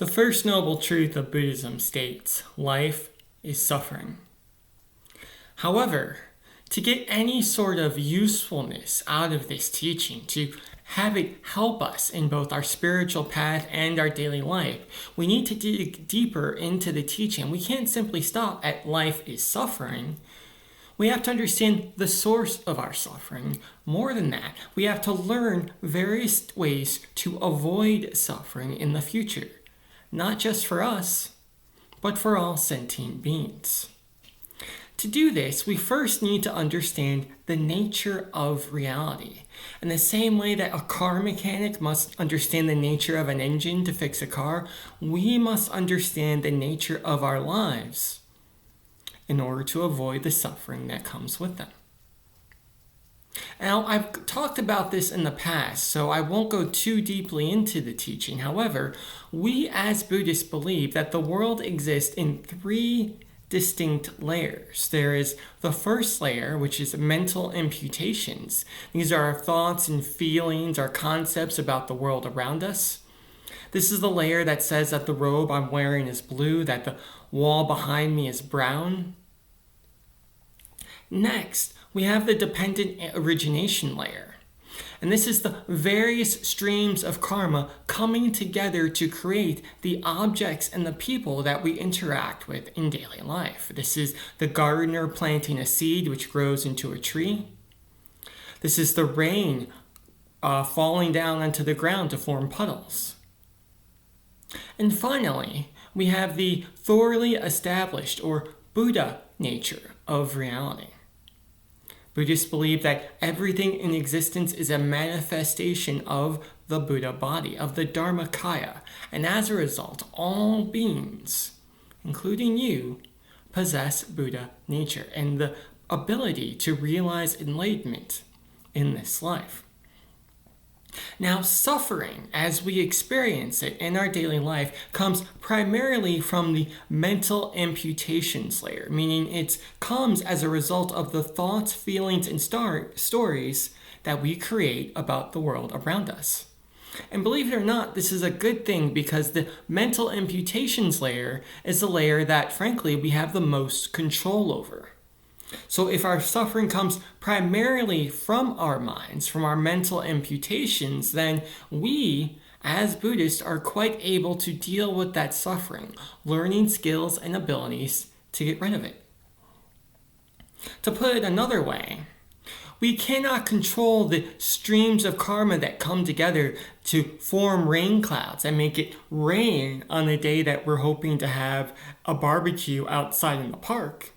The first noble truth of Buddhism states, life is suffering. However, to get any sort of usefulness out of this teaching, to have it help us in both our spiritual path and our daily life, we need to dig deeper into the teaching. We can't simply stop at life is suffering. We have to understand the source of our suffering. More than that, we have to learn various ways to avoid suffering in the future. Not just for us, but for all sentient beings. To do this, we first need to understand the nature of reality. In the same way that a car mechanic must understand the nature of an engine to fix a car, we must understand the nature of our lives in order to avoid the suffering that comes with them. Now, I've talked about this in the past, so I won't go too deeply into the teaching. However, we as Buddhists believe that the world exists in three distinct layers. There is the first layer, which is mental imputations. These are our thoughts and feelings, our concepts about the world around us. This is the layer that says that the robe I'm wearing is blue, that the wall behind me is brown. Next, we have the dependent origination layer. And this is the various streams of karma coming together to create the objects and the people that we interact with in daily life. This is the gardener planting a seed which grows into a tree. This is the rain falling down onto the ground to form puddles. And finally, we have the thoroughly established or Buddha nature of reality. Buddhists believe that everything in existence is a manifestation of the Buddha body, of the Dharmakaya, and as a result, all beings, including you, possess Buddha nature and the ability to realize enlightenment in this life. Now, suffering, as we experience it in our daily life, comes primarily from the mental imputations layer, meaning it comes as a result of the thoughts, feelings, and stories that we create about the world around us. And believe it or not, this is a good thing because the mental imputations layer is the layer that, frankly, we have the most control over. So if our suffering comes primarily from our minds, from our mental imputations, then we, as Buddhists, are quite able to deal with that suffering, learning skills and abilities to get rid of it. To put it another way, we cannot control the streams of karma that come together to form rain clouds and make it rain on the day that we're hoping to have a barbecue outside in the park.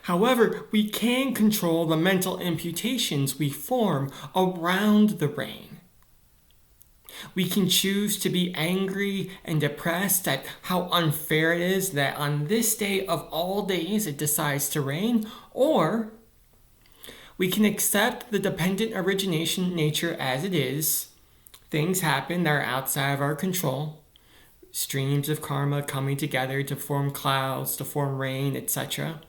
However, we can control the mental imputations we form around the rain. We can choose to be angry and depressed at how unfair it is that on this day of all days it decides to rain, or we can accept the dependent origination nature as it is. Things happen that are outside of our control. Streams of karma coming together to form clouds, to form rain, etc.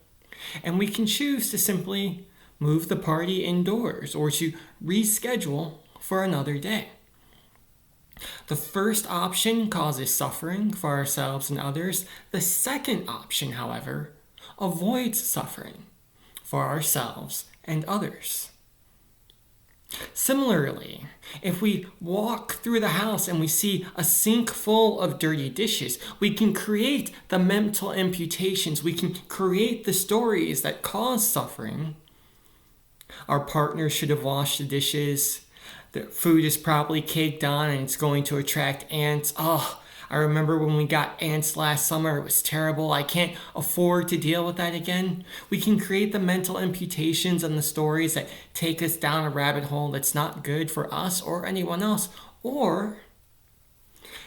And we can choose to simply move the party indoors or to reschedule for another day. The first option causes suffering for ourselves and others. The second option, however, avoids suffering for ourselves and others. Similarly, if we walk through the house and we see a sink full of dirty dishes, we can create the mental imputations. We can create the stories that cause suffering. Our partner should have washed the dishes. The food is probably caked on and it's going to attract ants. I remember when we got ants last summer. It was terrible. I can't afford to deal with that again. We can create the mental imputations and the stories that take us down a rabbit hole that's not good for us or anyone else. Or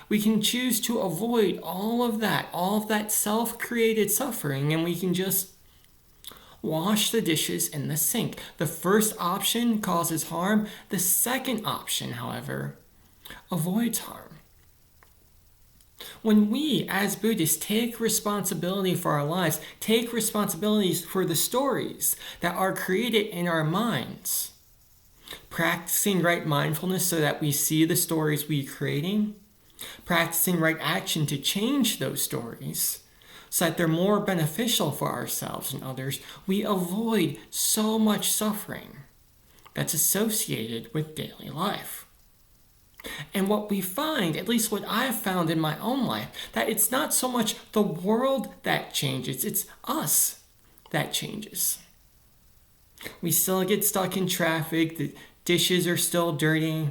we can choose to avoid all of that self-created suffering, and we can just wash the dishes in the sink. The first option causes harm. The second option, however, avoids harm. When we, as Buddhists, take responsibility for our lives, take responsibilities for the stories that are created in our minds, practicing right mindfulness so that we see the stories we're creating, Practicing right action to change those stories so that they're more beneficial for ourselves and others, we avoid so much suffering that's associated with daily life. And what we find, at least what I've found in my own life, that it's not so much the world that changes, it's us that changes. We still get stuck in traffic, the dishes are still dirty,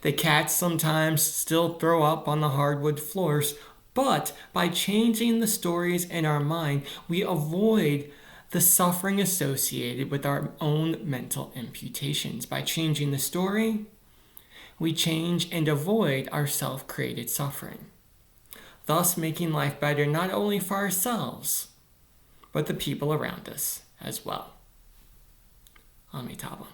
the cats sometimes still throw up on the hardwood floors, but by changing the stories in our mind, we avoid the suffering associated with our own mental imputations. By changing the story, we change and avoid our self-created suffering, thus making life better not only for ourselves, but the people around us as well. Amitabha.